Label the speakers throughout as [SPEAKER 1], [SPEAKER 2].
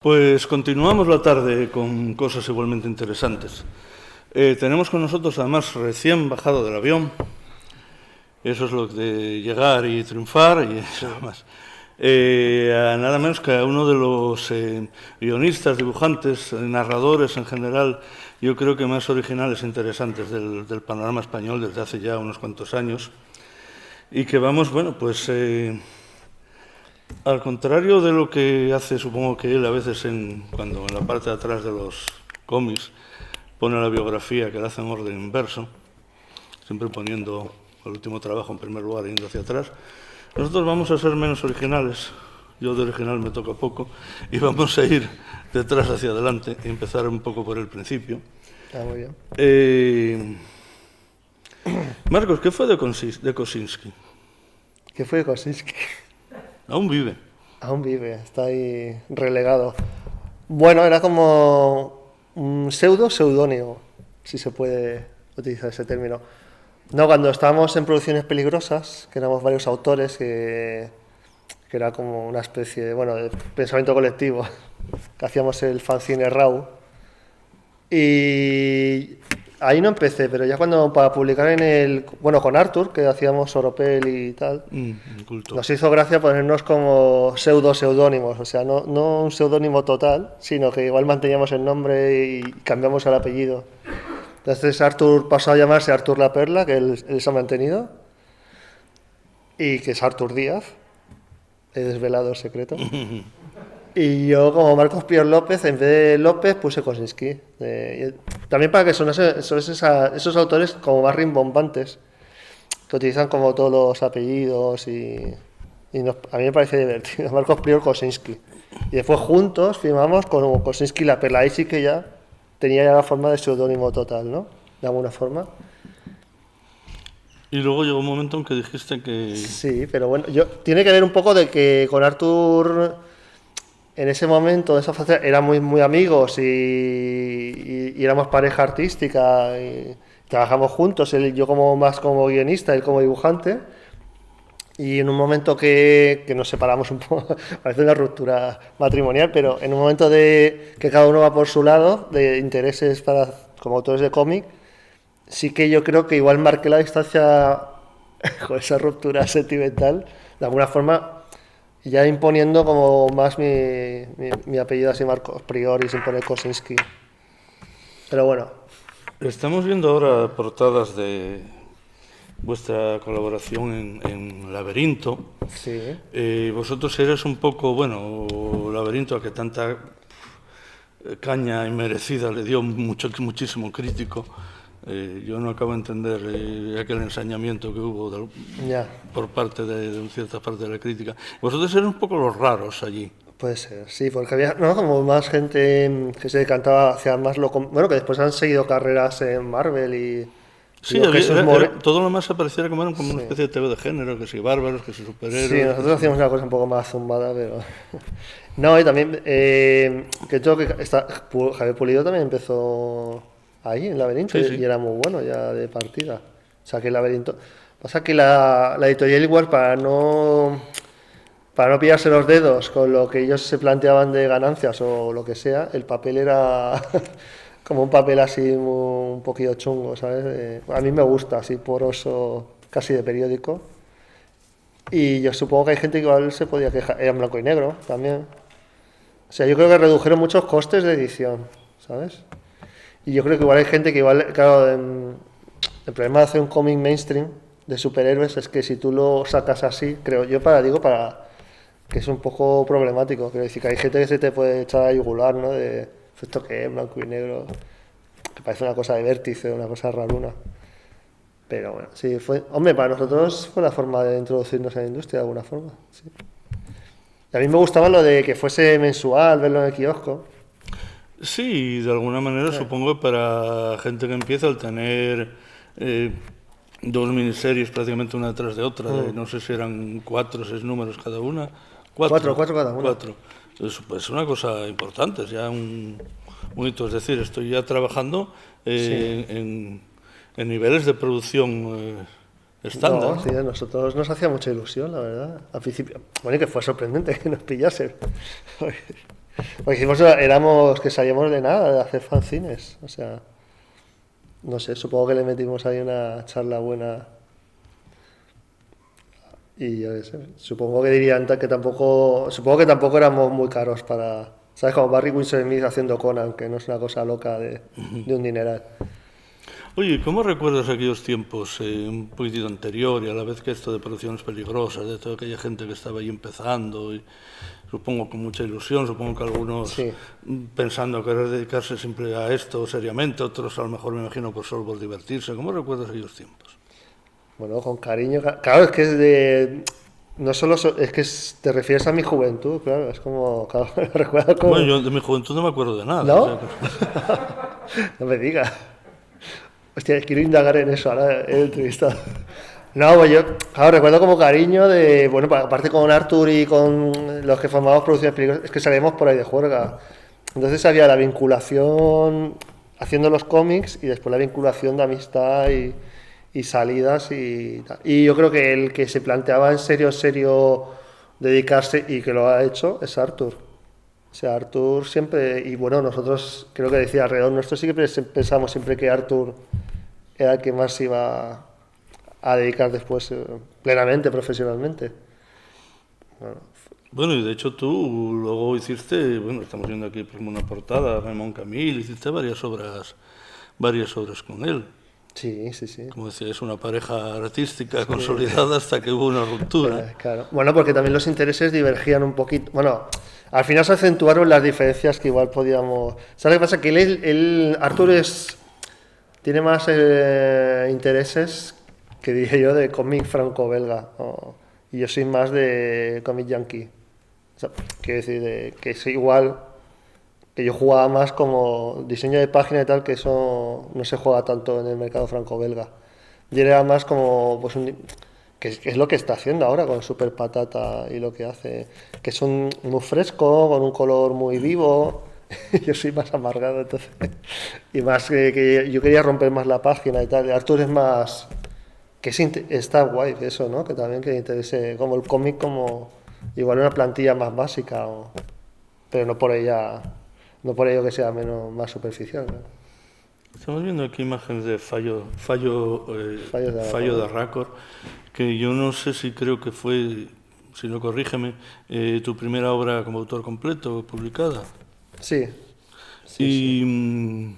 [SPEAKER 1] Pues continuamos la tarde con cosas igualmente interesantes. Tenemos con nosotros, además, recién bajado del avión. Eso es lo de llegar y triunfar y eso más. A nada menos que a uno de los guionistas, dibujantes, narradores en general, yo creo que más originales e interesantes del panorama español desde hace ya unos cuantos años. Y que vamos, bueno, pues... al contrario de lo que hace, supongo que él a veces cuando en la parte de atrás de los cómics pone la biografía, que la hace en orden inverso, siempre poniendo el último trabajo en primer lugar e yendo hacia atrás, nosotros vamos a ser menos originales. Yo de original me toca poco y vamos a ir de atrás hacia adelante y empezar un poco por el principio.
[SPEAKER 2] Muy bien.
[SPEAKER 1] Marcos, ¿qué fue de Kosinski?
[SPEAKER 2] ¿Qué fue de Kosinski?
[SPEAKER 1] Aún vive.
[SPEAKER 2] Aún vive, está ahí relegado. Bueno, era como un seudónimo, si se puede utilizar ese término. No, cuando estábamos en Producciones Peligrosas, que éramos varios autores, que era como una especie de pensamiento colectivo, que hacíamos el fanzine RAW. Y ahí no empecé, pero ya para publicar con Artur, que hacíamos Oropel y tal, nos hizo gracia ponernos como seudónimos, o sea, no un seudónimo total, sino que igual manteníamos el nombre y cambiamos el apellido. Entonces Artur pasó a llamarse Artur La Perla, que él se ha mantenido, y que es Artur Díaz, he desvelado el secreto. Y yo, como Marcos Prior López, en vez de López puse Kosinski. También para que son esos autores como más rimbombantes, que utilizan como todos los apellidos a mí me parece divertido. Marcos Prior Kosinski. Y después juntos firmamos con Kosinski La Perla. Ahí sí que ya tenía ya la forma de seudónimo total, ¿no? De alguna forma.
[SPEAKER 1] Y luego llegó un momento en que dijiste que...
[SPEAKER 2] Sí, pero bueno, tiene que ver un poco de que con Artur... En ese momento, esa fase, éramos muy amigos y éramos pareja artística y trabajamos juntos, yo más como guionista, él como dibujante. Y en un momento que nos separamos un poco, parece una ruptura matrimonial, pero en un momento de que cada uno va por su lado, de intereses como autores de cómic, sí que yo creo que igual marqué la distancia con esa ruptura sentimental, de alguna forma... Ya imponiendo como más mi apellido así Marcos Prior y sin poner Kosinski. Pero bueno.
[SPEAKER 1] Estamos viendo ahora portadas de vuestra colaboración en Laberinto.
[SPEAKER 2] Sí.
[SPEAKER 1] Vosotros eres un poco, Laberinto, a que tanta caña inmerecida le dio muchísimo crítico. Yo no acabo de entender aquel ensañamiento que hubo por parte de cierta parte de la crítica. Vosotros eran un poco los raros allí.
[SPEAKER 2] Puede ser, sí, porque había como más gente que se decantaba hacia más que después han seguido carreras en Marvel y...
[SPEAKER 1] Sí, todo lo más apareciera como una especie de TV de género, que si bárbaros, que si superhéroes...
[SPEAKER 2] Sí, nosotros hacíamos una cosa un poco más zumbada, pero... No, y también Javier Pulido también empezó... ahí en Laberinto, sí. Y era muy bueno ya de partida. O sea que el Laberinto... Pasa que la editorial igual para no pillarse los dedos con lo que ellos se planteaban de ganancias o lo que sea, el papel era como un papel así un poquillo chungo, ¿sabes? A mí me gusta, así poroso, casi de periódico. Y yo supongo que hay gente que igual se podía quejar. Era en blanco y negro también. O sea, yo creo que redujeron muchos costes de edición, ¿sabes? Y yo creo que igual hay gente que claro, el problema de hacer un cómic mainstream de superhéroes es que si tú lo sacas así, creo yo para que es un poco problemático. Quiero decir que hay gente que se te puede echar a yugular, ¿no? De esto que es blanco y negro, que parece una cosa de vértice, una cosa raruna. Pero bueno, sí, para nosotros fue la forma de introducirnos a la industria de alguna forma. Sí. Y a mí me gustaba lo de que fuese mensual, verlo en el kiosco.
[SPEAKER 1] Sí, de alguna manera supongo para gente que empieza al tener dos miniseries prácticamente una detrás de otra, no sé si eran 4 o 6 números cada una. 4 cada una. 4. Es una cosa importante, es ya un hito, es decir, estoy ya trabajando en niveles de producción estándar.
[SPEAKER 2] No, sí, a nosotros nos hacía mucha ilusión, la verdad. Al principio, y que fue sorprendente que nos pillase. Porque éramos que salíamos de nada, de hacer fanzines. O sea, no sé, supongo que le metimos ahí una charla buena. Y yo qué sé, supongo que dirían supongo que tampoco éramos muy caros para, ¿sabes? Como Barry Windsor Smith haciendo Conan, que no es una cosa loca de un dineral.
[SPEAKER 1] Oye, ¿cómo recuerdas aquellos tiempos, un poquitito anterior, y a la vez que esto de producciones peligrosas, de toda aquella gente que estaba ahí empezando, y supongo con mucha ilusión, supongo que algunos
[SPEAKER 2] Sí.
[SPEAKER 1] pensando querer dedicarse siempre a esto seriamente, otros a lo mejor me imagino solo por divertirse? ¿Cómo recuerdas aquellos tiempos?
[SPEAKER 2] Bueno, con cariño. Claro, es que es de. No solo. Es que te refieres a mi juventud, claro. Es como. Claro, recuerdo como.
[SPEAKER 1] Bueno, yo de mi juventud no me acuerdo de nada.
[SPEAKER 2] ¿No?
[SPEAKER 1] O sea que...
[SPEAKER 2] No me digas. Hostia, quiero indagar en eso ahora en entrevista. No, pues yo, claro, recuerdo como cariño de. Bueno, aparte con Arthur y con los que formamos producciones peligrosas, es que salíamos por ahí de juerga. Entonces había la vinculación haciendo los cómics y después la vinculación de amistad y salidas y tal. Y yo creo que el que se planteaba en serio dedicarse y que lo ha hecho es Arthur. O sea, Arthur siempre, y bueno, nosotros creo que decía alrededor nuestro sí que pensamos siempre que Arthur era el que más se iba a dedicar después plenamente, profesionalmente.
[SPEAKER 1] Bueno, y de hecho tú luego hiciste, bueno, estamos viendo aquí por una portada, Raymond Camille, hiciste varias obras con él.
[SPEAKER 2] Sí, sí, sí.
[SPEAKER 1] Como decía, es una pareja artística consolidada hasta que hubo una ruptura.
[SPEAKER 2] Claro. Bueno, porque también los intereses divergían un poquito. Bueno, al final se acentuaron las diferencias que igual podíamos. ¿Sabes qué pasa? Que Arthur tiene más intereses que diría yo de cómic franco-belga. Y yo soy más de cómic yankee. O sea, quiero decir, que es igual. Que yo jugaba más como diseño de página y tal, que eso no se juega tanto en el mercado franco-belga. Yo era más como, pues, que es lo que está haciendo ahora con Super Patata y lo que hace, que es muy fresco, con un color muy vivo. Yo soy más amargado, entonces. Y más que yo quería romper más la página y tal. Arthur es más. Está guay eso, ¿no? Que también que interese, como el cómic, como igual una plantilla más básica, pero no por ello que sea más superficial, ¿no?
[SPEAKER 1] Estamos viendo aquí imágenes de fallo de Raccord, que yo no sé si creo que fue, si no corrígeme, tu primera obra como autor completo publicada.
[SPEAKER 2] Sí.
[SPEAKER 1] Y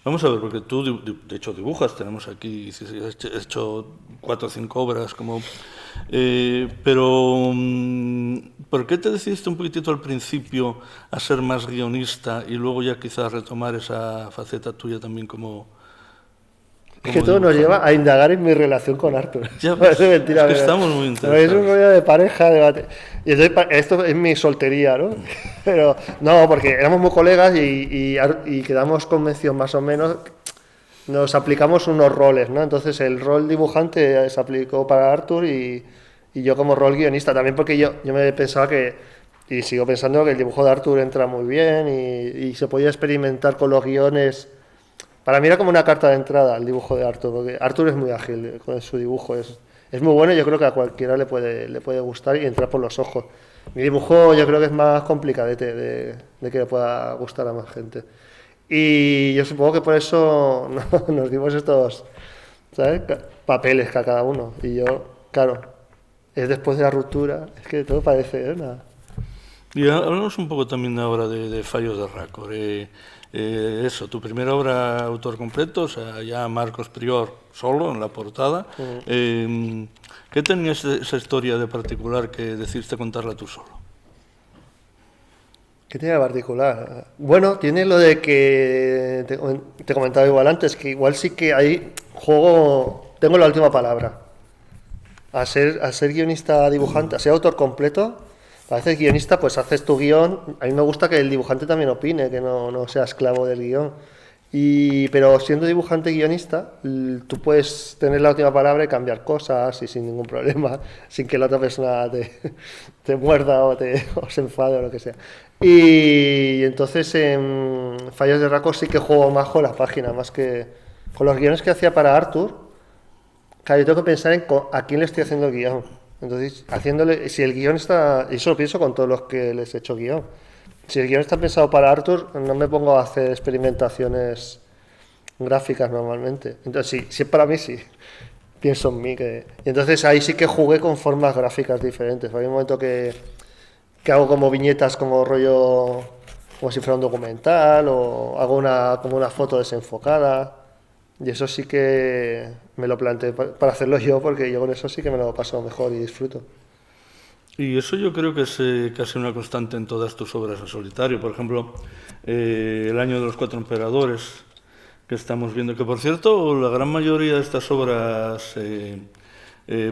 [SPEAKER 1] vamos a ver, porque tú de hecho dibujas, tenemos aquí, has hecho 4 o 5 obras como... pero ¿por qué te decidiste un poquitito al principio a ser más guionista y luego ya quizás retomar esa faceta tuya también como
[SPEAKER 2] es que todo nos lleva a indagar en mi relación con Arthur.
[SPEAKER 1] Ya ves, mentira, es que estamos muy interesados.
[SPEAKER 2] Es un rollo de pareja, debate. Y entonces, esto es mi soltería, ¿no? Pero no, porque éramos muy colegas y quedamos convencidos más o menos. Nos aplicamos unos roles, ¿no? Entonces el rol dibujante se aplicó para Arthur y yo como rol guionista también, porque yo me pensaba y sigo pensando que el dibujo de Arthur entra muy bien y se podía experimentar con los guiones. Para mí era como una carta de entrada el dibujo de Arthur, porque Arthur es muy ágil con su dibujo, es muy bueno y yo creo que a cualquiera le puede gustar y entrar por los ojos. Mi dibujo yo creo que es más complicadete de que le pueda gustar a más gente. Y yo supongo que por eso nos dimos estos, ¿sabes? Papeles a cada uno. Y yo, claro, es después de la ruptura, es que todo parece nada.
[SPEAKER 1] Y hablamos un poco también ahora de fallos de Raccord. Eso, tu primera obra autor completo, o sea, ya Marcos Prior solo en la portada. ¿Qué tenía esa historia de particular que decidiste contarla tú solo?
[SPEAKER 2] ¿Qué tiene de particular? Bueno, tiene lo de que te comentaba igual antes, que igual sí que ahí tengo la última palabra. Al ser guionista dibujante, a ser autor completo, a veces guionista, pues haces tu guión. A mí me gusta que el dibujante también opine, que no sea esclavo del guión. Pero siendo dibujante guionista, tú puedes tener la última palabra y cambiar cosas y sin ningún problema, sin que la otra persona te muerda o se enfade o lo que sea. Y entonces en Fallos de Raccord sí que juego más con la página, más que con los guiones que hacía para Arthur. Claro, yo tengo que pensar en a quién le estoy haciendo el guión. Entonces, si el guión está... Y eso lo pienso con todos los que les he hecho guión. si el guion está pensado para Arthur, no me pongo a hacer experimentaciones gráficas normalmente. Entonces, si es para mí, sí. Pienso en mí. Y entonces ahí sí que jugué con formas gráficas diferentes. Hay un momento que hago como viñetas, como rollo, como si fuera un documental, o hago como una foto desenfocada. Y eso sí que me lo planteé para hacerlo yo, porque yo con eso sí que me lo paso mejor y disfruto.
[SPEAKER 1] Y eso yo creo que es casi una constante en todas tus obras en solitario. Por ejemplo, El año de los cuatro emperadores, que estamos viendo, que por cierto, la gran mayoría de estas obras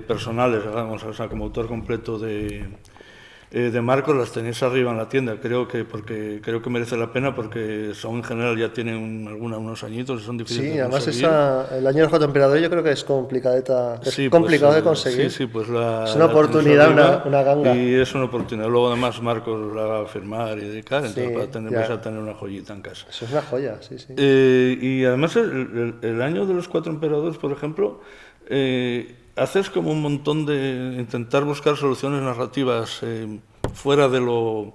[SPEAKER 1] personales, digamos, o sea, como autor completo de Marcos, las tenéis arriba en la tienda. Creo que merece la pena, porque son, en general, ya tienen unos añitos y son difíciles de conseguir.
[SPEAKER 2] Sí, además el año de los cuatro emperadores yo creo que es complicadeta,
[SPEAKER 1] sí,
[SPEAKER 2] complicado de conseguir.
[SPEAKER 1] Sí, pues
[SPEAKER 2] es una oportunidad, una ganga.
[SPEAKER 1] Y es una oportunidad. Luego además Marcos la va a firmar y dedicar, entonces vais a tener una joyita en casa.
[SPEAKER 2] Eso es una joya, sí.
[SPEAKER 1] Y además el año de los cuatro emperadores, por ejemplo, haces como un montón de intentar buscar soluciones narrativas fuera de lo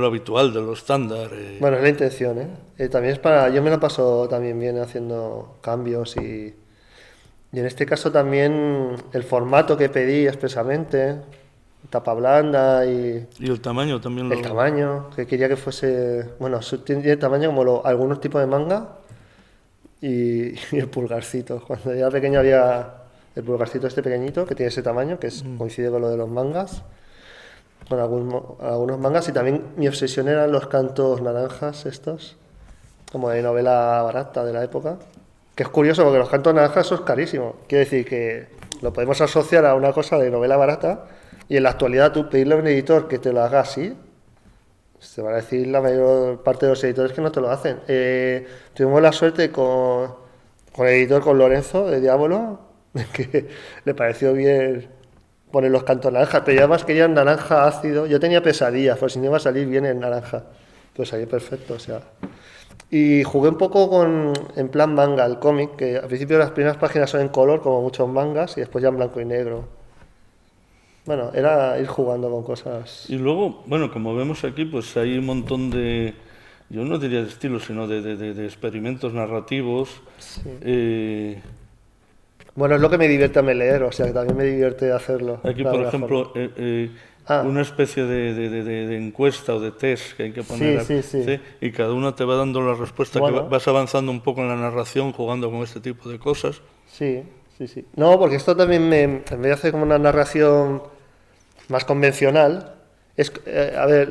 [SPEAKER 1] habitual, de lo estándar.
[SPEAKER 2] Bueno, es la intención, ¿eh? También es para... Yo me lo paso también bien haciendo cambios y en este caso también el formato que pedí expresamente, tapa blanda y
[SPEAKER 1] el tamaño también.
[SPEAKER 2] El tamaño, que quería que fuese... Bueno, tiene tamaño como algunos tipos de manga y el pulgarcito. Cuando yo era pequeño había el pulgarcito este pequeñito, que tiene ese tamaño, que coincide con lo de los mangas, con algunos mangas. Y también mi obsesión eran los cantos naranjas estos, como de novela barata de la época. Que es curioso porque los cantos naranjas son carísimos. Quiere decir que lo podemos asociar a una cosa de novela barata, y en la actualidad tú pedirle a un editor que te lo haga así, se va a decir la mayor parte de los editores que no te lo hacen. Tuvimos la suerte con el editor, con Lorenzo de Diablo, que le pareció bien poner los cantos naranjas, pero yo además quería naranja ácido. Yo tenía pesadillas, pues si no iba a salir bien en naranja, pues salió perfecto, o sea. Y jugué un poco en plan manga, el cómic, que al principio las primeras páginas son en color, como muchos mangas, y después ya en blanco y negro. Bueno, era ir jugando con cosas.
[SPEAKER 1] Y luego, bueno, como vemos aquí, pues hay un montón de, yo no diría de estilos, sino de experimentos narrativos.
[SPEAKER 2] Sí. Bueno, es lo que me divierte a mí leer, o sea, que también me divierte hacerlo.
[SPEAKER 1] Aquí, por ejemplo, una especie de encuesta o de test que hay que poner.
[SPEAKER 2] Sí.
[SPEAKER 1] Y cada una te va dando la respuesta, que vas avanzando un poco en la narración, jugando con este tipo de cosas.
[SPEAKER 2] Sí. No, porque esto también en vez de hacer como una narración más convencional, a ver,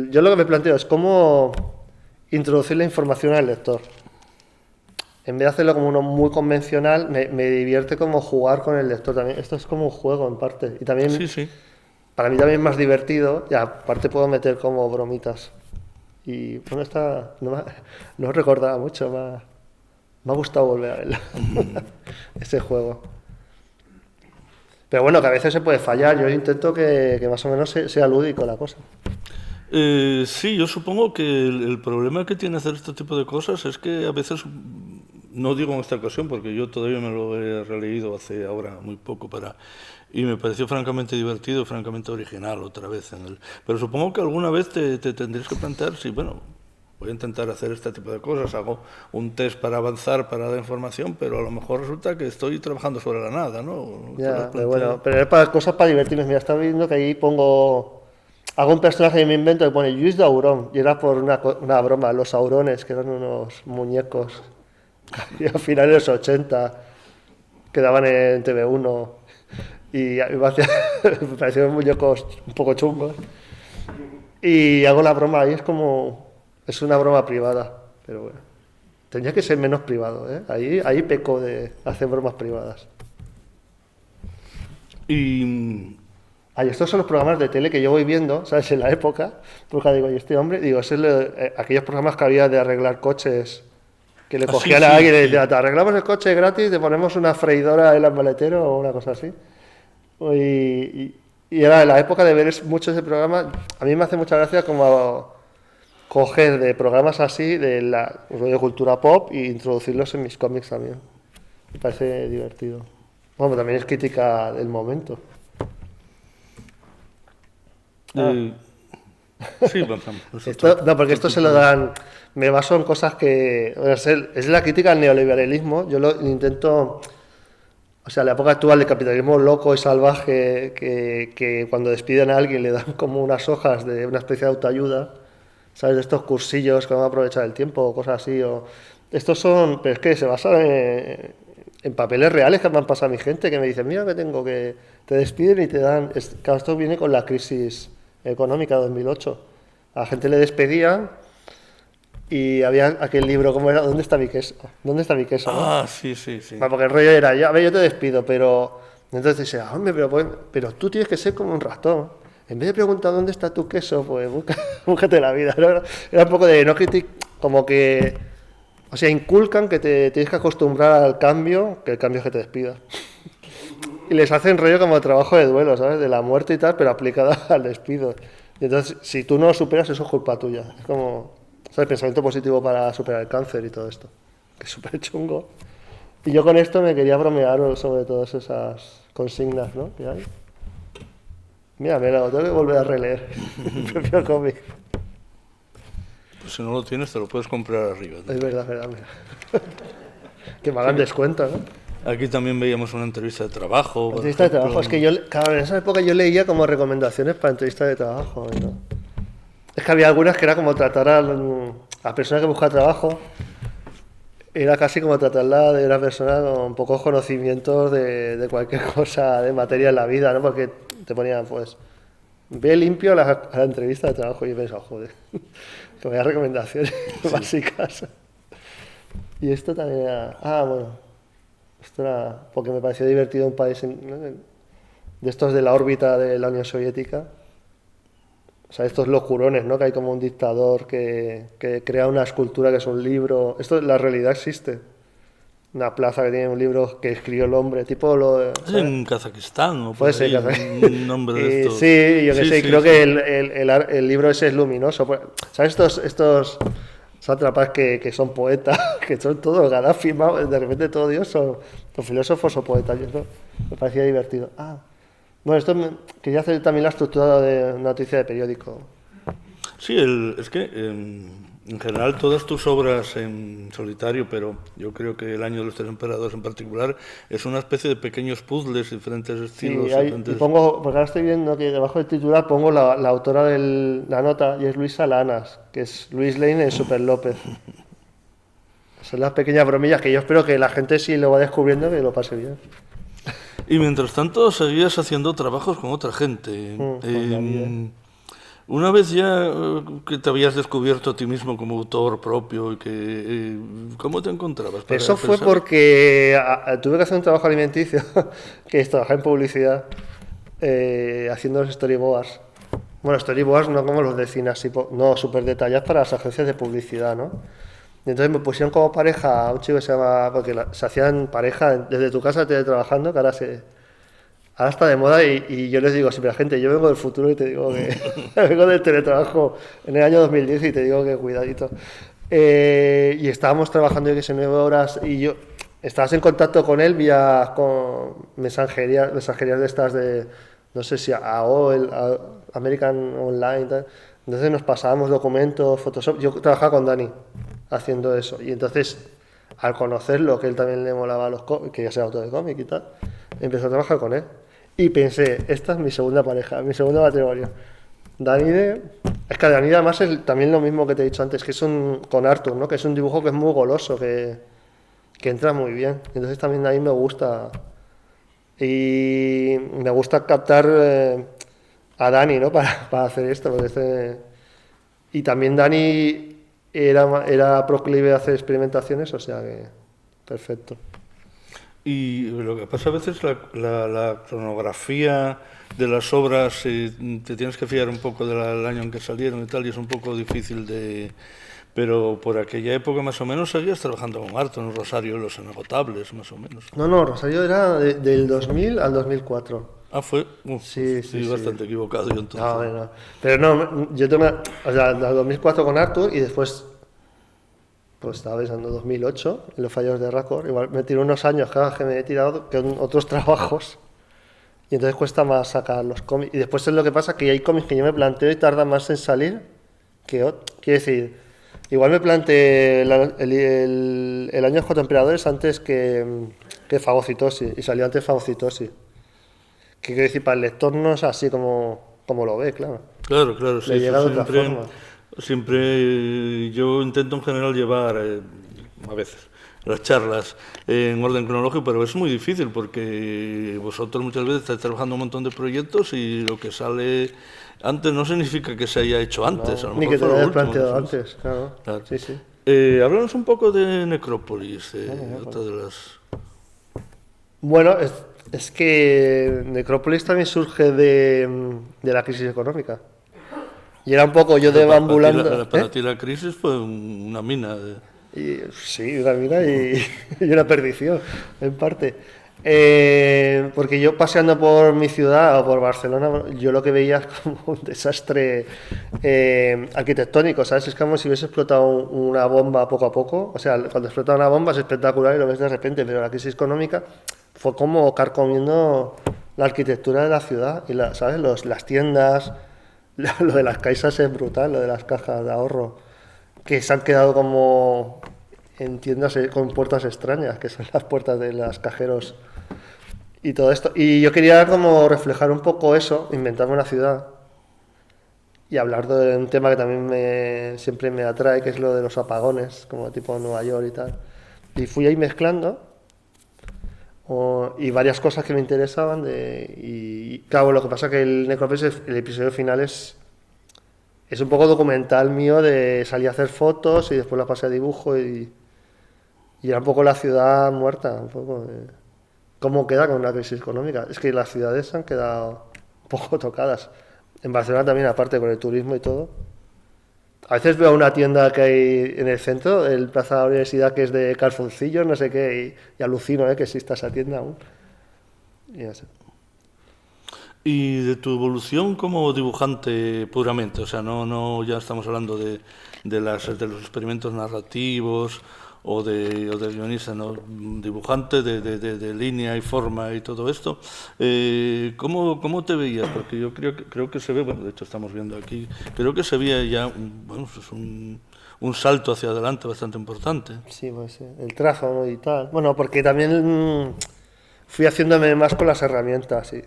[SPEAKER 2] yo lo que me planteo es cómo introducir la información al lector. En vez de hacerlo como uno muy convencional, me divierte como jugar con el lector también. Esto es como un juego en parte. Y también, para mí también es más divertido. Y aparte puedo meter como bromitas. Y bueno, no recordaba mucho, me ha gustado volver a verlo. Ese juego. Pero bueno, que a veces se puede fallar. Yo intento que más o menos sea lúdico la cosa.
[SPEAKER 1] Sí, yo supongo que el problema que tiene hacer este tipo de cosas es que a veces, no digo en esta ocasión, porque yo todavía me lo he releído hace ahora muy poco y me pareció francamente divertido, francamente original otra vez. Pero supongo que alguna vez te tendrías que plantear si, bueno, voy a intentar hacer este tipo de cosas, hago un test para avanzar, para dar información, pero a lo mejor resulta que estoy trabajando sobre la nada, ¿no?
[SPEAKER 2] Ya, pero bueno, pero es cosas para divertirnos. Mira, estaba viendo que ahí hago un personaje que me invento que pone Lluís d'Auron, y era por una broma, los Aurones, que eran unos muñecos y a finales de los 80 quedaban en TV1 y me parecieron muñecos un poco chungos. Y hago la broma ahí, es una broma privada, pero bueno, tendría que ser menos privado, ¿eh? Ahí peco de hacer bromas privadas. Estos son los programas de tele que yo voy viendo, ¿sabes? En la época, porque digo, y este hombre, aquellos programas que había de arreglar coches, que le cogían a alguien y le decían, te arreglamos el coche gratis, te ponemos una freidora en el maletero o una cosa así. Y era la época de ver mucho ese programa. A mí me hace mucha gracia como coger de programas así, de cultura pop, e introducirlos en mis cómics también. Me parece divertido. Bueno, también es crítica del momento.
[SPEAKER 1] Sí, bueno,
[SPEAKER 2] No, porque esto se lo dan... Me baso en cosas que... Es la crítica al neoliberalismo. Yo lo intento... O sea, la época actual del capitalismo loco y salvaje, que cuando despiden a alguien le dan como unas hojas de una especie de autoayuda, ¿sabes? De estos cursillos que van a aprovechar el tiempo o cosas así. Estos son... Pero es que se basan en papeles reales que me han pasado a mi gente, que me dicen, mira que tengo que... Te despiden y te dan... Claro, esto viene con la crisis económica de 2008. A la gente le despedían y había aquel libro, ¿cómo era? ¿Dónde está mi queso? ¿Dónde está mi queso?
[SPEAKER 1] Ah, ¿no? Sí.
[SPEAKER 2] Bueno, porque el rollo era, ya, a ver, yo te despido, pero... Entonces dice, hombre, pero tú tienes que ser como un ratón. En vez de preguntar dónde está tu queso, pues búscate la vida, ¿no? Era un poco de no criticar, como que... O sea, inculcan que te tienes que acostumbrar al cambio, que el cambio es que te despidas. Y les hacen rollo como trabajo de duelo, ¿sabes? De la muerte y tal, pero aplicada al despido. Y entonces, si tú no lo superas, eso es culpa tuya. Es como, ¿sabes? Pensamiento positivo para superar el cáncer y todo esto. Que es súper chungo. Y yo con esto me quería bromear sobre todas esas consignas, ¿no? Que hay. Mira, lo tengo que volver a releer. El propio cómic.
[SPEAKER 1] Pues si no lo tienes, te lo puedes comprar arriba, ¿no?
[SPEAKER 2] Es verdad, mira. Que me hagan descuento, ¿no?
[SPEAKER 1] Aquí también veíamos una entrevista de trabajo.
[SPEAKER 2] Entrevista de trabajo, es que yo, claro, en esa época yo leía como recomendaciones para entrevistas de trabajo, ¿no? Es que había algunas que era como tratar a la persona que busca trabajo, era casi como tratarla de una persona con pocos conocimientos de cualquier cosa de materia en la vida, ¿no? Porque te ponían, pues, ve limpio a la entrevista de trabajo y yo pensaba, joder, que vaya recomendaciones básicas. Y esto también era, bueno. Esto era porque me pareció divertido un país de estos de la órbita de la Unión Soviética. O sea, estos locurones, ¿no? Que hay como un dictador que crea una escultura que es un libro. Esto, la realidad existe. Una plaza que tiene un libro que escribió el hombre, tipo lo de...
[SPEAKER 1] En Kazajistán, ¿no?
[SPEAKER 2] Puede ser
[SPEAKER 1] un nombre de estos.
[SPEAKER 2] Sí, yo que sé, creo
[SPEAKER 1] sí.
[SPEAKER 2] que el libro ese es luminoso. ¿Sabes estos sátrapas que son poetas, que son todos Gaddafi, de repente todos Dios son filósofos o poetas? Y eso me parecía divertido. Bueno, quería hacer también la estructura de noticia de periódico.
[SPEAKER 1] Sí, es que en general todas tus obras en solitario, pero yo creo que El año de los tres emperadores en particular es una especie de pequeños puzzles, diferentes estilos.
[SPEAKER 2] Sí, y pongo, porque ahora estoy viendo que debajo del titular pongo la autora de la nota y es Luisa Lanas, que es Luis Lane en Super López. Son las pequeñas bromillas que yo espero que la gente, si lo va descubriendo, que lo pase bien.
[SPEAKER 1] Y mientras tanto seguías haciendo trabajos con otra gente. Una vez ya que te habías descubierto a ti mismo como autor propio, ¿cómo te encontrabas?
[SPEAKER 2] Eso fue porque tuve que hacer un trabajo alimenticio, que es trabajar en publicidad, haciendo los storyboards. Bueno, storyboards no como los de cine, así, no, súper detallados para las agencias de publicidad, ¿no? Y entonces me pusieron como pareja a un chico que se llama... Porque se hacían pareja desde tu casa teletrabajando, que ahora está de moda y yo les digo siempre a la gente, yo vengo del futuro y te digo que vengo del teletrabajo en el año 2010 y te digo que cuidadito. Y estábamos trabajando, yo que sé, 9 horas y yo... Estabas en contacto con él con mensajerías de estas de... No sé si AOL, American Online, tal. Entonces nos pasábamos documentos, Photoshop. Yo trabajaba con Dani haciendo eso. Y entonces, al conocerlo, que él también le molaba los cómics, que ya sea autor de cómic y tal, empecé a trabajar con él. Y pensé, esta es mi segunda pareja, mi segundo matrimonio. Es que Dani además es también lo mismo que te he dicho antes, que es con Arthur, ¿no? Que es un dibujo que es muy goloso, que entra muy bien. Entonces también a mí me gusta. Y me gusta captar a Dani, ¿no? Para hacer esto. Y también Dani era proclive a hacer experimentaciones, o sea que perfecto.
[SPEAKER 1] Y lo que pasa a veces la cronografía de las obras, te tienes que fiar un poco del año en que salieron y tal, y es un poco difícil de... Pero por aquella época más o menos seguías trabajando con Arthur en Rosario, Los Inagotables, más o menos.
[SPEAKER 2] No, Rosario era del 2000 al 2004.
[SPEAKER 1] Fue.
[SPEAKER 2] Sí,
[SPEAKER 1] bastante equivocado yo entonces.
[SPEAKER 2] No. Pero no, yo tomé, o sea, en 2004 con Arthur y después, pues estaba pensando 2008, en Los Fallos de Raccord. Igual me tiré unos años que me he tirado con otros trabajos. Y entonces cuesta más sacar los cómics. Y después es lo que pasa, que hay cómics que yo me planteo y tardan más en salir que otros. Quiero decir, igual me planteé el año de los cuatro emperadores antes que Fagocitosis, y salió antes Fagocitosis. Que quiero decir, para el lector no es así como lo ve, claro.
[SPEAKER 1] Claro, sí.
[SPEAKER 2] Le llega de otra forma.
[SPEAKER 1] Siempre yo intento en general llevar, a veces, las charlas en orden cronológico, pero es muy difícil porque vosotros muchas veces estáis trabajando un montón de proyectos y lo que sale antes no significa que se haya hecho antes.
[SPEAKER 2] No,
[SPEAKER 1] a lo
[SPEAKER 2] ni
[SPEAKER 1] mejor
[SPEAKER 2] que te
[SPEAKER 1] fue
[SPEAKER 2] lo
[SPEAKER 1] lo
[SPEAKER 2] hayas
[SPEAKER 1] último,
[SPEAKER 2] planteado
[SPEAKER 1] ¿no?
[SPEAKER 2] antes, claro. Sí.
[SPEAKER 1] Háblanos un poco de Necrópolis, otra de las...
[SPEAKER 2] Bueno, es que Necrópolis también surge de la crisis económica. Y era un poco yo deambulando...
[SPEAKER 1] Para ti la crisis fue una mina de...
[SPEAKER 2] Sí, una mina y una perdición, en parte. Porque yo paseando por mi ciudad o por Barcelona, yo lo que veía es como un desastre arquitectónico, ¿sabes? Es como si hubiese explotado una bomba poco a poco. O sea, cuando explota una bomba es espectacular y lo ves de repente, pero la crisis económica fue como carcomiendo la arquitectura de la ciudad, y ¿sabes? Las tiendas, lo de las caixas es brutal, lo de las cajas de ahorro, que se han quedado como en tiendas con puertas extrañas, que son las puertas de los cajeros y todo esto. Y yo quería como reflejar un poco eso, inventarme una ciudad y hablar de un tema que también siempre me atrae, que es lo de los apagones, como tipo Nueva York y tal. Y fui ahí mezclando y varias cosas que me interesaban. Y claro, lo que pasa es que el Necrópolis, el episodio final es un poco documental mío, de salir a hacer fotos y después la pasé a dibujo y era un poco la ciudad muerta, un poco cómo queda con la crisis económica. Es que las ciudades se han quedado un poco tocadas. En Barcelona también, aparte con el turismo y todo. A veces veo una tienda que hay en el centro, el Plaza de la Universidad, que es de calzoncillos, no sé qué, y alucino que exista esa tienda aún. Y no sé.
[SPEAKER 1] Y de tu evolución como dibujante puramente, o sea, no ya estamos hablando de los experimentos narrativos o de guionista, ¿no? Dibujante de línea y forma y todo esto. ¿Cómo te veías? Porque yo creo que se ve, bueno, de hecho estamos viendo aquí, creo que se veía ya un salto hacia adelante bastante importante.
[SPEAKER 2] Sí, pues el trazo, ¿no? Y tal. Bueno, porque también fui haciéndome más con las herramientas, sí.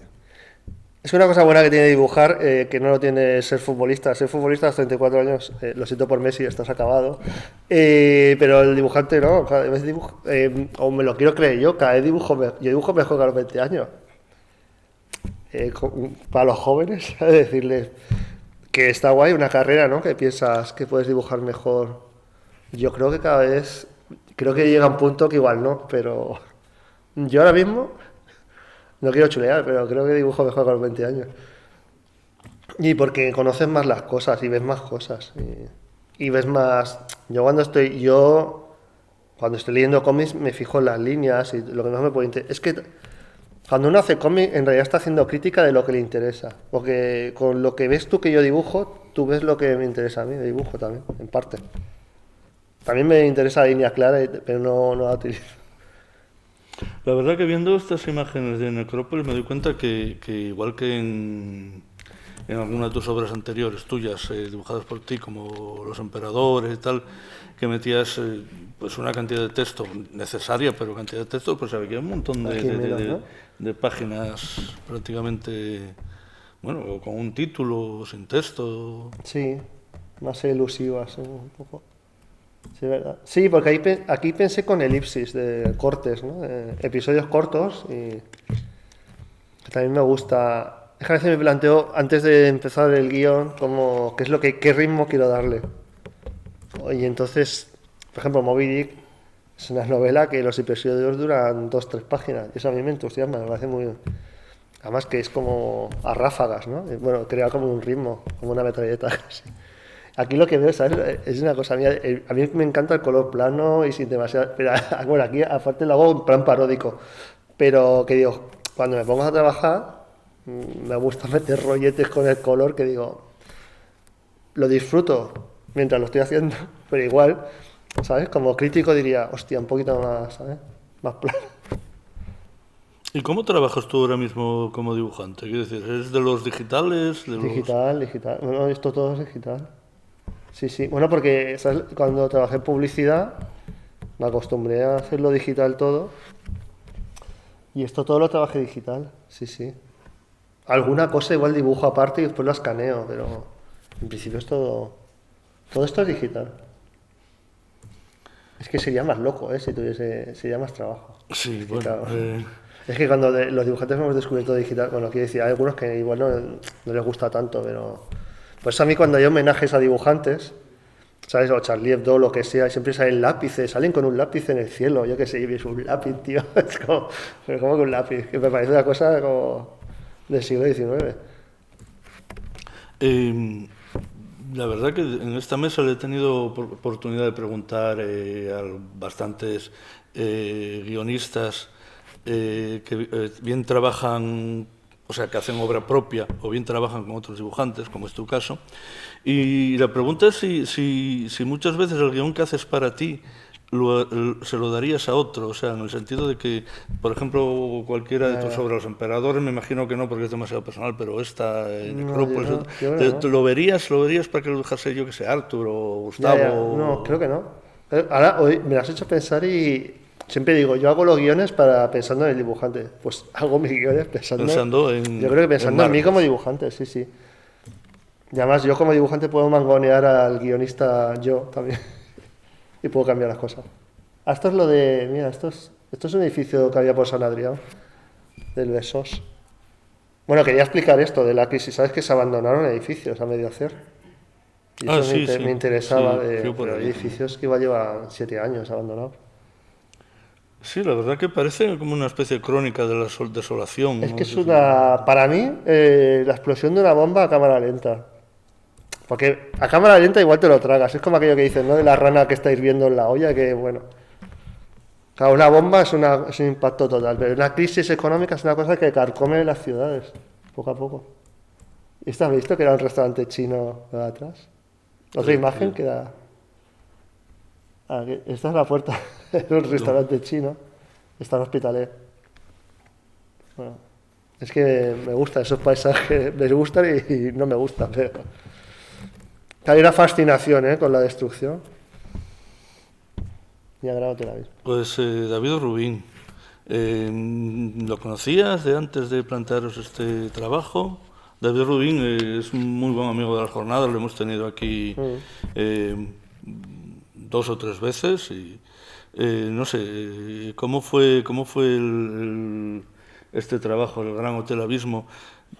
[SPEAKER 2] Es una cosa buena que tiene dibujar, que no lo tiene ser futbolista. Ser futbolista a los 34 años, lo siento por Messi, estás acabado. Pero el dibujante no, cada vez dibujo, o me lo quiero creer yo, cada vez yo dibujo mejor que a los 20 años. Para los jóvenes, decirles que está guay una carrera, ¿no? Que piensas que puedes dibujar mejor. Yo creo que cada vez, creo que llega un punto que igual no, pero yo ahora mismo... No quiero chulear, pero creo que dibujo mejor que a los 20 años. Y porque conoces más las cosas y ves más cosas. Y ves más... Cuando estoy leyendo cómics me fijo en las líneas y lo que más me puede interesar. Es que cuando uno hace cómic, en realidad está haciendo crítica de lo que le interesa. Porque con lo que ves tú que yo dibujo, tú ves lo que me interesa a mí, de dibujo también, en parte. También me interesa la línea clara, pero no la utilizo.
[SPEAKER 1] La verdad que viendo estas imágenes de Necrópolis me doy cuenta que igual que en algunas de tus obras anteriores tuyas, dibujadas por ti, como Los Emperadores y tal, que metías pues una cantidad de texto necesaria, pero cantidad de texto, pues había un montón de páginas prácticamente, bueno, con un título, sin texto.
[SPEAKER 2] Sí, más elusivas, un poco. Sí, ¿verdad? Sí, porque aquí pensé con elipsis de cortes, ¿no? Episodios cortos, y que también me gusta. Es que a veces me planteo, antes de empezar el guión, como qué ritmo quiero darle. Y entonces, por ejemplo, Moby Dick es una novela que los episodios duran 2-3 páginas, y eso a mí me entusiasma, me parece muy... Además que es como a ráfagas, ¿no? Bueno, crea como un ritmo, como una metralleta casi. Aquí lo que veo, ¿sabes? Es una cosa mía. A mí me encanta el color plano y sin demasiado... Pero bueno, aquí aparte lo hago en plan paródico. Pero que digo, cuando me pongo a trabajar, me gusta meter rolletes con el color, que digo, lo disfruto mientras lo estoy haciendo, pero igual, ¿sabes? Como crítico diría, hostia, un poquito más, ¿sabes? Más plano.
[SPEAKER 1] ¿Y cómo trabajas tú ahora mismo como dibujante? Quiero decir, ¿eres de los digitales?
[SPEAKER 2] Digital. Bueno, esto todo es digital. Sí, sí. Bueno, porque ¿sabes? Cuando trabajé en publicidad me acostumbré a hacerlo digital todo. Y esto todo lo trabajé digital. Sí, sí. Alguna cosa igual dibujo aparte y después lo escaneo, pero en principio es todo... Todo esto es digital. Es que sería más loco, ¿eh? Si tuviese... Sería más trabajo.
[SPEAKER 1] Sí,
[SPEAKER 2] Es que,
[SPEAKER 1] bueno.
[SPEAKER 2] claro, es que cuando los dibujantes hemos descubierto digital, bueno, quiero decir, hay algunos que igual no les gusta tanto, pero... Pues a mí cuando hay homenajes a dibujantes, ¿sabes? O Charlie Hebdo, lo que sea, siempre salen lápices, salen con un lápiz en el cielo, yo qué sé, y ves un lápiz, tío, es como, pero como que un lápiz, que me parece una cosa como del siglo XIX.
[SPEAKER 1] La verdad que en esta mesa le he tenido oportunidad de preguntar a bastantes guionistas que bien trabajan, o sea, que hacen obra propia o bien trabajan con otros dibujantes, como es tu caso. Y la pregunta es si muchas veces el guión que haces para ti se lo darías a otro, o sea, en el sentido de que, por ejemplo, cualquiera de tus obras, Los Emperadores, me imagino que no, porque es demasiado personal, pero esta, Necrópolis, ¿lo verías para que lo dejase, yo que sé, Arthur o Gustavo?
[SPEAKER 2] No, creo que no. Ahora, hoy me lo has hecho pensar y siempre digo, yo hago los guiones pensando en el dibujante. Pues hago mis guiones pensando
[SPEAKER 1] en...
[SPEAKER 2] Yo creo que pensando en mí como dibujante, sí, sí. Y además yo como dibujante puedo mangonear al guionista yo también. Y puedo cambiar las cosas. Esto es lo de... Mira, esto es un edificio que había por San Adrián, del Besós. Bueno, quería explicar esto de la crisis. ¿Sabes que se abandonaron edificios a medio hacer? Y eso me interesaba, pero edificios que llevan 7 años abandonados.
[SPEAKER 1] Sí, la verdad que parece como una especie de crónica de la desolación.
[SPEAKER 2] Es que es para mí, la explosión de una bomba a cámara lenta. Porque a cámara lenta igual te lo tragas. Es como aquello que dicen, ¿no? De la rana que está hirviendo en la olla, que bueno. Claro, una bomba es un impacto total, pero una crisis económica es una cosa que carcome las ciudades, poco a poco. ¿Y has visto que era un restaurante chino de atrás? Otra imagen que da... esta es la puerta de un restaurante chino. Está en Hospitalet. Bueno, es que me gustan esos paisajes, me gustan y no me gustan, pero... Hay una fascinación con la destrucción. Y ahora no te la ves.
[SPEAKER 1] Pues David Rubín, ¿lo conocías de antes de plantearos este trabajo? David Rubín es un muy buen amigo de las jornadas, lo hemos tenido aquí 2 o 3 veces y no sé, ¿cómo fue este trabajo, el Gran Hotel Abismo?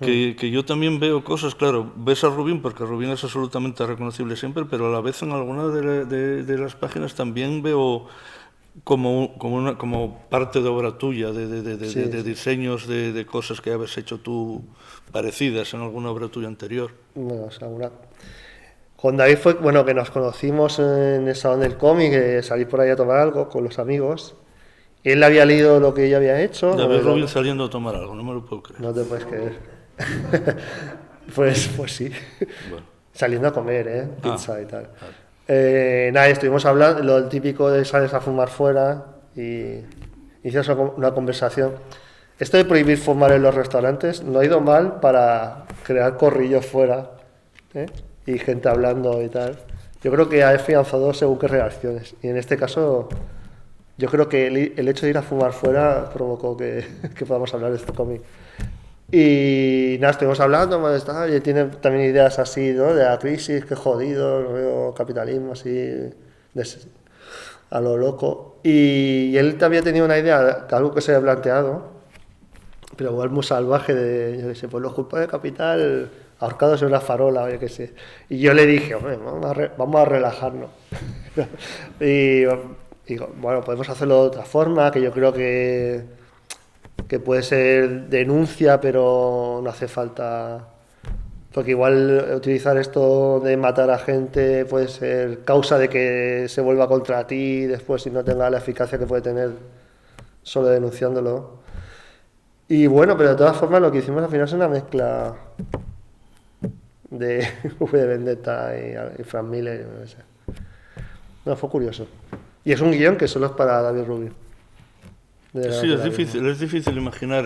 [SPEAKER 1] Que yo también veo cosas, claro, ves a Rubín porque Rubín es absolutamente reconocible siempre, pero a la vez en algunas de las páginas también veo como parte de obra tuya, de diseños de cosas que habías hecho tú parecidas en alguna obra tuya anterior.
[SPEAKER 2] Bueno, o sea, con David fue, bueno, que nos conocimos en el Salón del Cómic, salí por ahí a tomar algo con los amigos. Él había leído lo que yo había hecho.
[SPEAKER 1] David Rubin saliendo a tomar algo, no me lo puedo creer.
[SPEAKER 2] No te puedes creer. pues sí. Bueno. Saliendo a comer, pizza y tal. Nada, estuvimos hablando, lo típico de sales a fumar fuera y hicimos una conversación. Esto de prohibir fumar en los restaurantes no ha ido mal para crear corrillos fuera, y gente hablando y tal. Yo creo que ha afianzado según qué reacciones. Y en este caso, yo creo que el hecho de ir a fumar fuera provocó que podamos hablar de este cómic. Y nada, estuvimos hablando, y él tiene también ideas así, ¿no? De la crisis, que jodido, no veo capitalismo así, a lo loco. Y él había tenido una idea de algo que se había planteado, pero igual muy salvaje, de, yo qué sé, pues los culpables del capital ahorcados en una farola, o yo qué sé. Y yo le dije, hombre, vamos a relajarnos. y digo, bueno, podemos hacerlo de otra forma, que yo creo que puede ser denuncia, pero no hace falta, porque igual utilizar esto de matar a gente puede ser causa de que se vuelva contra ti después y no tenga la eficacia que puede tener solo denunciándolo. Y bueno, pero de todas formas lo que hicimos al final es una mezcla de V de Vendetta y Frank Miller, no sé. No, fue curioso. Y es un guión que solo es para David Rubin.
[SPEAKER 1] Sí, es difícil imaginar.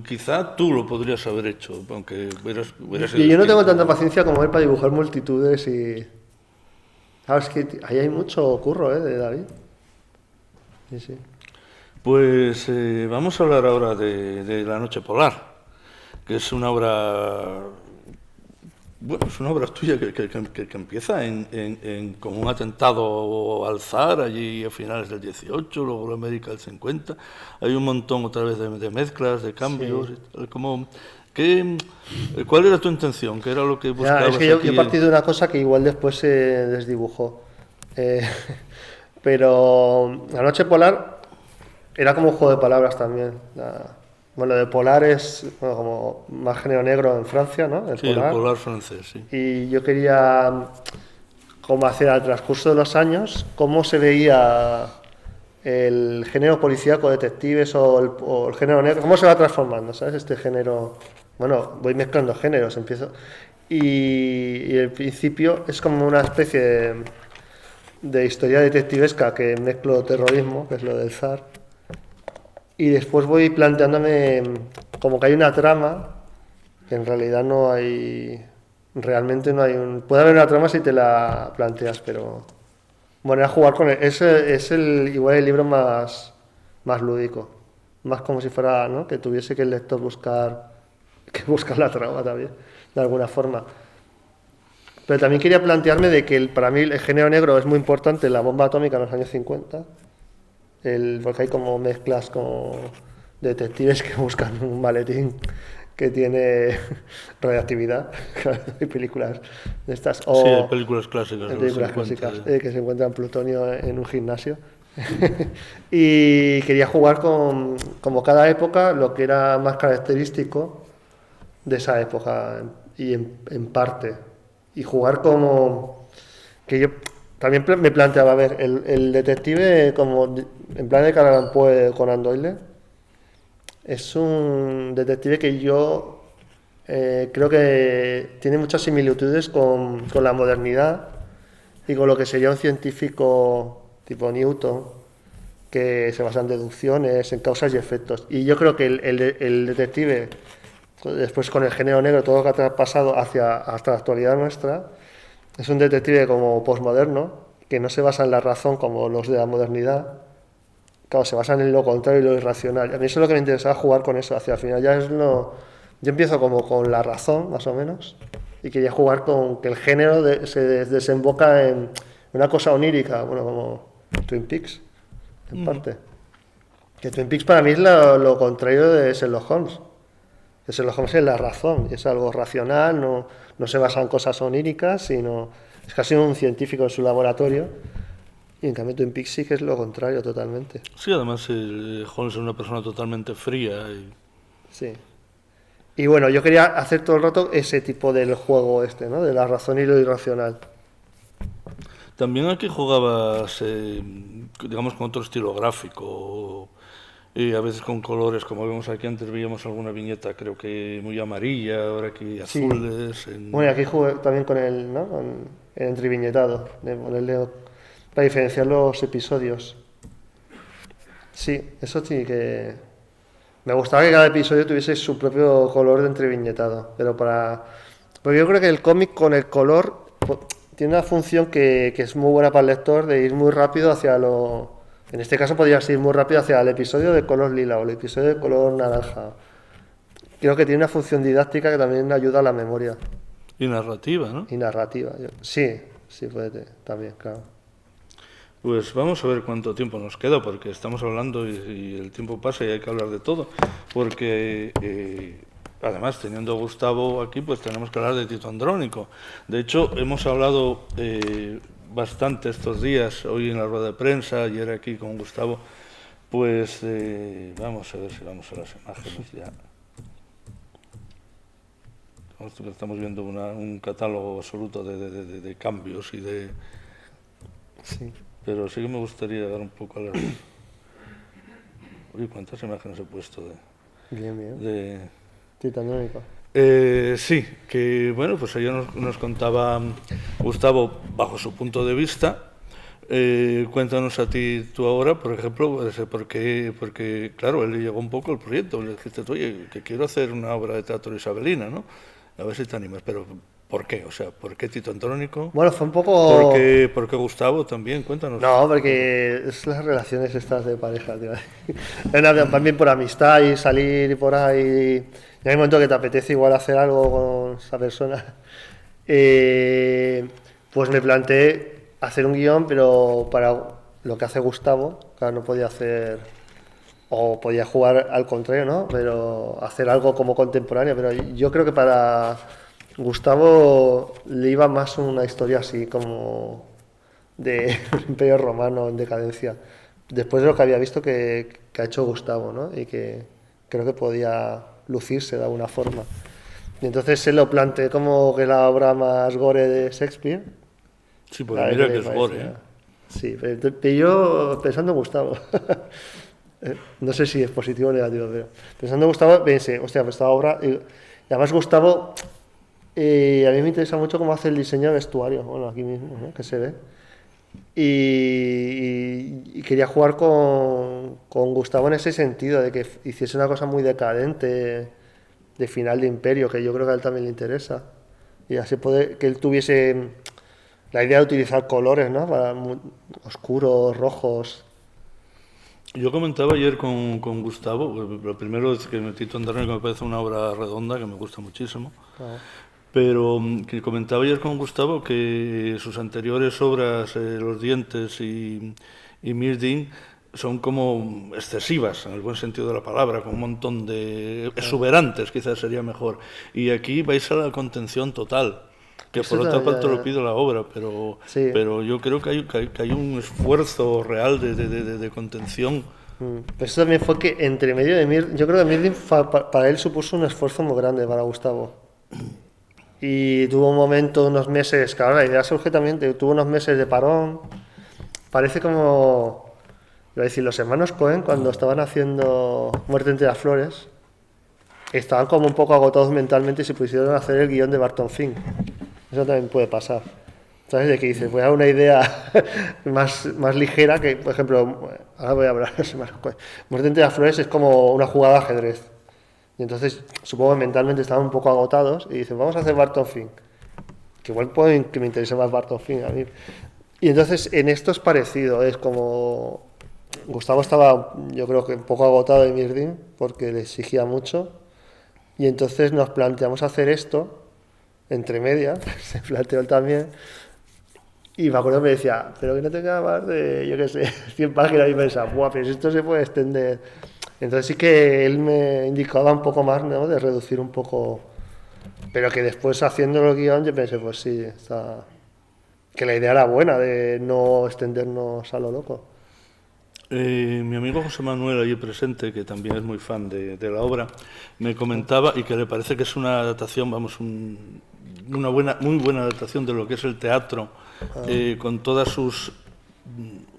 [SPEAKER 1] Quizá tú lo podrías haber hecho, aunque hubieras
[SPEAKER 2] y yo no tengo tanta paciencia como él para dibujar multitudes y... Sabes que ahí hay mucho curro, de David. Sí, sí.
[SPEAKER 1] Pues vamos a hablar ahora de La noche polar, que es una obra... Bueno, es una obra tuya que empieza como un atentado al zar allí a finales del 18, luego la América del 50. Hay un montón otra vez de mezclas, de cambios. Sí. ¿Cuál era tu intención? ¿Qué era lo que buscabas?
[SPEAKER 2] Es que yo he partido de una cosa que igual después se desdibujó. Pero La noche polar era como un juego de palabras también. Bueno, de polar es como más género negro en Francia, ¿no?
[SPEAKER 1] El polar francés, sí.
[SPEAKER 2] Y yo quería como hacer al transcurso de los años cómo se veía el género policíaco, detectives o el género negro, cómo se va transformando, ¿sabes? Este género, bueno, voy mezclando géneros, empiezo. Y el principio es como una especie de historia detectivesca que mezclo terrorismo, que es lo del zar. Y después voy planteándome como que hay una trama, que en realidad no hay... Realmente no hay un... Puede haber una trama si te la planteas, pero... Bueno, era jugar con él. Es igual el libro más lúdico. Más como si fuera, ¿no? Que tuviese que el lector buscar la trama también, de alguna forma. Pero también quería plantearme de que para mí el género negro es muy importante, la bomba atómica en los años 50. Porque hay como mezclas como detectives que buscan un maletín que tiene radiactividad. Hay películas de estas.
[SPEAKER 1] O sí, hay películas clásicas.
[SPEAKER 2] Hay películas clásicas que se encuentran plutonio en un gimnasio. Y quería jugar con como cada época lo que era más característico de esa época y en parte. Y jugar como... que yo también me planteaba, a ver, el detective como en plan de Edgar Allan Poe, Conan Doyle, es un detective que yo creo que tiene muchas similitudes con la modernidad y con lo que sería un científico tipo Newton, que se basa en deducciones, en causas y efectos. Y yo creo que el detective, después con el género negro, todo lo que ha pasado hasta la actualidad nuestra, es un detective como posmoderno, que no se basa en la razón como los de la modernidad. Claro, se basan en lo contrario y lo irracional. A mí eso es lo que me interesaba, jugar con eso. Hacia el final ya es lo... Yo empiezo como con la razón, más o menos, y quería jugar con que el género se desemboca en una cosa onírica, bueno, como Twin Peaks, en parte. Que Twin Peaks para mí es lo contrario de Sherlock Holmes. Que Sherlock Holmes es la razón, es algo racional, no se basa en cosas oníricas, sino es casi un científico en su laboratorio. Y en cambio Twin Peaks sí que es lo contrario totalmente.
[SPEAKER 1] Sí, además Holmes es una persona totalmente fría.
[SPEAKER 2] Sí. Y bueno, yo quería hacer todo el rato ese tipo del juego ¿no? De la razón y lo irracional.
[SPEAKER 1] También aquí jugabas, digamos, con otro estilo gráfico, y a veces con colores, como vemos aquí antes, veíamos alguna viñeta, creo que muy amarilla, ahora aquí azules. Sí.
[SPEAKER 2] Bueno, y aquí jugué también con el, ¿no? Con el entreviñetado, de ponerle para diferenciar los episodios. Sí, eso sí que... Me gustaba que cada episodio tuviese su propio color de entreviñetado, pero porque yo creo que el cómic con el color tiene una función que es muy buena para el lector, de ir muy rápido hacia lo... En este caso podrías ir muy rápido hacia el episodio de color lila o el episodio de color naranja. Creo que tiene una función didáctica que también ayuda a la memoria.
[SPEAKER 1] Y narrativa, ¿no?
[SPEAKER 2] Y narrativa, sí, puede también, claro.
[SPEAKER 1] Pues vamos a ver cuánto tiempo nos queda, porque estamos hablando y el tiempo pasa y hay que hablar de todo. Porque además, teniendo a Gustavo aquí, pues tenemos que hablar de Tito Andrónico. De hecho, hemos hablado bastante estos días, hoy en la rueda de prensa, ayer aquí con Gustavo. Pues vamos a ver si vamos a las imágenes ya. Estamos viendo un catálogo absoluto de cambios y de...
[SPEAKER 2] Sí.
[SPEAKER 1] Pero sí que me gustaría dar un poco a las... Uy, ¿cuántas imágenes he puesto
[SPEAKER 2] Bien.
[SPEAKER 1] de...
[SPEAKER 2] Tito Andrónico.
[SPEAKER 1] Sí, que bueno, pues ayer nos contaba Gustavo, bajo su punto de vista, Cuéntanos a ti tú ahora, por ejemplo, porque, claro, él llegó un poco al proyecto, le dijiste, oye, que quiero hacer una obra de teatro isabelina, ¿no? A ver si te animas, pero ¿por qué? O sea, ¿por qué Tito Andrónico?
[SPEAKER 2] Bueno, fue un poco...
[SPEAKER 1] ¿Por qué Gustavo también? Cuéntanos.
[SPEAKER 2] No, porque es las relaciones estas de pareja, tío. También por amistad y salir y por ahí. Y hay un momento que te apetece igual hacer algo con esa persona. Pues me planteé hacer un guión, pero para lo que hace Gustavo, claro, no podía hacer, o podía jugar al contrario, ¿no? Pero hacer algo como contemporáneo. Pero yo creo que para Gustavo le iba más una historia así como de un imperio romano en decadencia, después de lo que había visto que ha hecho Gustavo, ¿no? Y que creo que podía lucirse de alguna forma. Y entonces se lo planteé como que la obra más gore de Shakespeare.
[SPEAKER 1] Sí, pues mira que es gore, ¿eh?
[SPEAKER 2] Sí, pero yo pensando en Gustavo, no sé si es positivo o negativo, pero pensando en Gustavo pensé, hostia, pues esta obra, y además Gustavo, a mí me interesa mucho cómo hace el diseño de vestuario, bueno, aquí mismo, ¿no? Que se ve. Y quería jugar con Gustavo en ese sentido, de que hiciese una cosa muy decadente, de final de imperio, que yo creo que a él también le interesa. Y así que él tuviese la idea de utilizar colores, ¿no? Oscuros, rojos.
[SPEAKER 1] Yo comentaba ayer con Gustavo, lo primero es que Tito Andrónico me parece una obra redonda que me gusta muchísimo. Ah. Pero que comentaba ayer con Gustavo que sus anteriores obras, Los dientes y Mirdin, son como excesivas, en el buen sentido de la palabra, con un montón de exuberantes, quizás sería mejor. Y aquí vais a la contención total, que por otra parte lo pide la obra, pero, sí. Pero yo creo que hay un esfuerzo real de contención.
[SPEAKER 2] Eso también fue que entre medio de Mirdin, yo creo que Mirdin para él supuso un esfuerzo muy grande para Gustavo. Y tuvo un momento, unos meses, claro, la idea surge también, tuvo unos meses de parón. Parece como, iba a decir, los hermanos Cohen cuando estaban haciendo Muerte entre las flores, estaban como un poco agotados mentalmente y se pusieron a hacer el guión de Barton Fink. Eso también puede pasar. ¿Sabes? De que dices, voy a una idea más ligera que, por ejemplo, ahora voy a hablar de los hermanos Cohen. Muerte entre las flores es como una jugada de ajedrez. Y entonces, supongo que mentalmente estaban un poco agotados y dicen, vamos a hacer Barton Fink. Que igual puede que me interese más Barton Fink a mí. Y entonces, en esto es parecido. Es como... Gustavo estaba, yo creo que un poco agotado de Mirdin, porque le exigía mucho. Y entonces nos planteamos hacer esto, entre medias, se planteó él también. Y me acuerdo que me decía, pero que no tenga más de, yo qué sé, 100 páginas. Y pensaba, buah, pero esto se puede extender... Entonces sí que él me indicaba un poco más, ¿no? De reducir un poco, pero que después haciendo el guión yo pensé, pues sí, que la idea era buena de no extendernos a lo loco.
[SPEAKER 1] Mi amigo José Manuel, allí presente, que también es muy fan de la obra, me comentaba y que le parece que es una adaptación, vamos, una muy buena adaptación de lo que es el teatro, con todas sus...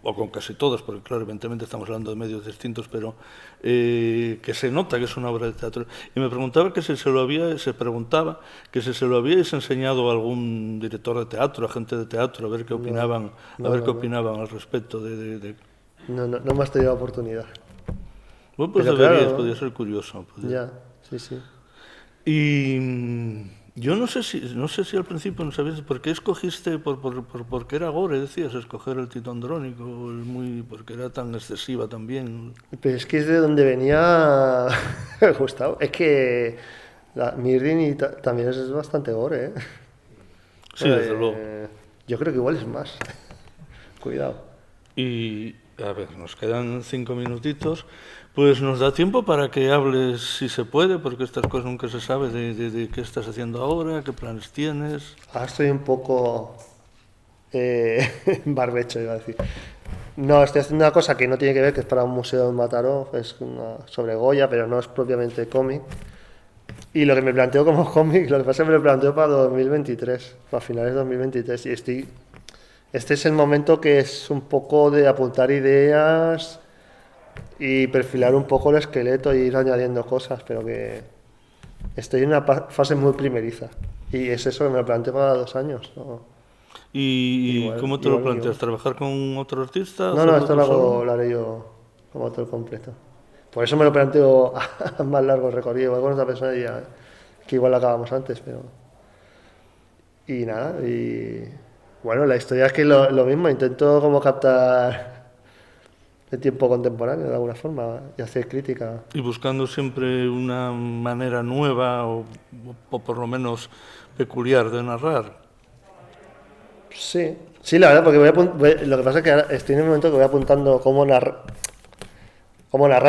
[SPEAKER 1] o con casi todos, porque claro, evidentemente estamos hablando de medios distintos, pero que se nota que es una obra de teatro. Y me preguntaba que si se lo habíais enseñado a algún director de teatro, a gente de teatro, a ver qué opinaban, opinaban al respecto
[SPEAKER 2] No hemos tenido la oportunidad.
[SPEAKER 1] Bueno, pues pero deberías, claro, podría ser curioso.
[SPEAKER 2] Ya, sí.
[SPEAKER 1] Y... yo no sé si al principio no sabías por qué escogiste, porque era gore, decías, escoger el Tito Andrónico, porque era tan excesiva también.
[SPEAKER 2] Pero es que es de donde venía Gustavo. Es que Mirdin también es bastante gore, ¿eh?
[SPEAKER 1] Sí, desde luego.
[SPEAKER 2] Yo creo que igual es más. Cuidado.
[SPEAKER 1] Y, a ver, nos quedan 5 minutitos. Pues nos da tiempo para que hables, si se puede, porque estas cosas nunca se sabe, de qué estás haciendo ahora, qué planes tienes.
[SPEAKER 2] Ahora estoy un poco barbecho, iba a decir. No, estoy haciendo una cosa que no tiene que ver, que es para un museo en Mataró, es sobre Goya, pero no es propiamente cómic. Y lo que me planteo como cómic, lo que pasa es que me lo planteo para 2023, para finales de 2023, y este es el momento que es un poco de apuntar ideas y perfilar un poco el esqueleto y ir añadiendo cosas, pero que estoy en una fase muy primeriza. Y es eso que me lo planteo para 2 años, ¿no?
[SPEAKER 1] ¿Y igual, cómo te lo planteas? ¿Trabajar con otro artista?
[SPEAKER 2] No, esto lo haré yo como todo completo. Por eso me lo planteo a más largo recorrido. Igual con otra persona diría que igual lo acabamos antes, pero... Y nada, y... Bueno, la historia es que lo mismo, intento como captar el tiempo contemporáneo de alguna forma y hacer crítica.
[SPEAKER 1] Y buscando siempre una manera nueva o por lo menos peculiar de narrar.
[SPEAKER 2] Sí, la verdad, porque lo que pasa es que ahora estoy en un momento que voy apuntando cómo narrar,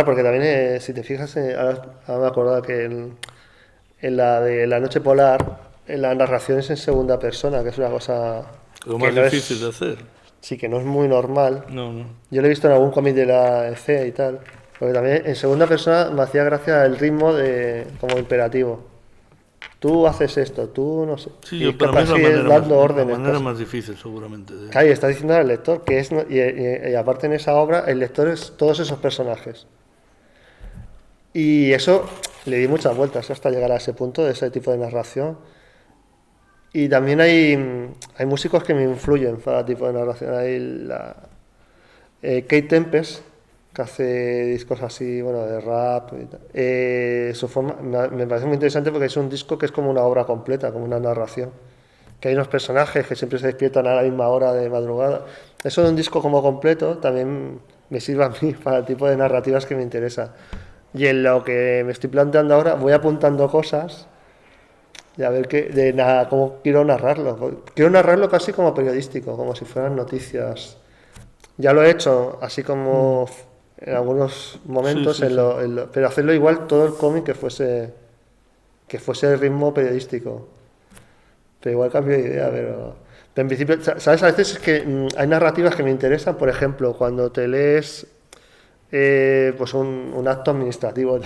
[SPEAKER 2] porque también, si te fijas, ahora me acordaba que en la de La Noche Polar, en la narración es en segunda persona, que es una cosa...
[SPEAKER 1] Lo más difícil de hacer.
[SPEAKER 2] Sí, que no es muy normal.
[SPEAKER 1] No.
[SPEAKER 2] Yo lo he visto en algún cómic de la EC y tal, porque también en segunda persona me hacía gracia el ritmo como imperativo. Tú haces esto, tú no sé.
[SPEAKER 1] Sí, yo para mí es la manera más difícil, seguramente.
[SPEAKER 2] Claro, y está diciendo al lector que es. Y aparte en esa obra, el lector es todos esos personajes. Y eso le di muchas vueltas hasta llegar a ese punto de ese tipo de narración. Y también hay músicos que me influyen para el tipo de narración. Hay Kate Tempest, que hace discos así, bueno, de rap y tal. Su forma me parece muy interesante porque es un disco que es como una obra completa, como una narración. Que hay unos personajes que siempre se despiertan a la misma hora de madrugada. Eso de un disco como completo también me sirve a mí para el tipo de narrativas que me interesa. Y en lo que me estoy planteando ahora, voy apuntando cosas y a ver cómo quiero narrarlo. Quiero narrarlo casi como periodístico, como si fueran noticias. Ya lo he hecho, así como en algunos momentos, sí. Pero hacerlo igual todo el cómic que fuese el ritmo periodístico. Pero igual cambio de idea, pero en principio, ¿sabes? A veces es que hay narrativas que me interesan, por ejemplo, cuando te lees pues un acto administrativo,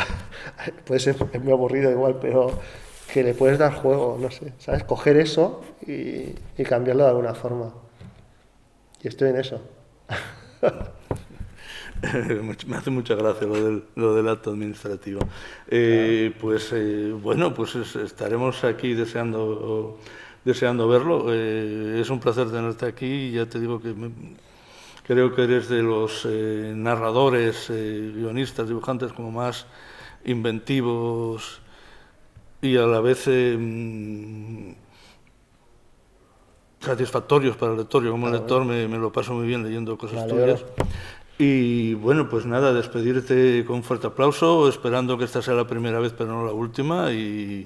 [SPEAKER 2] puede ser muy aburrido igual, pero que le puedes dar juego, no sé, ¿sabes? Coger eso y cambiarlo de alguna forma. Y estoy en eso.
[SPEAKER 1] Me hace mucha gracia lo del acto administrativo. Bueno, pues estaremos aquí deseando verlo. Es un placer tenerte aquí. Ya te digo que creo que eres de los narradores, guionistas, dibujantes como más inventivos y a la vez satisfactorios para el lector. Yo como lector me lo paso muy bien leyendo cosas tuyas. Y bueno, pues nada, despedirte con un fuerte aplauso, esperando que esta sea la primera vez, pero no la última. Y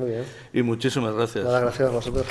[SPEAKER 1] muchísimas gracias.
[SPEAKER 2] Nada, gracias a vosotros.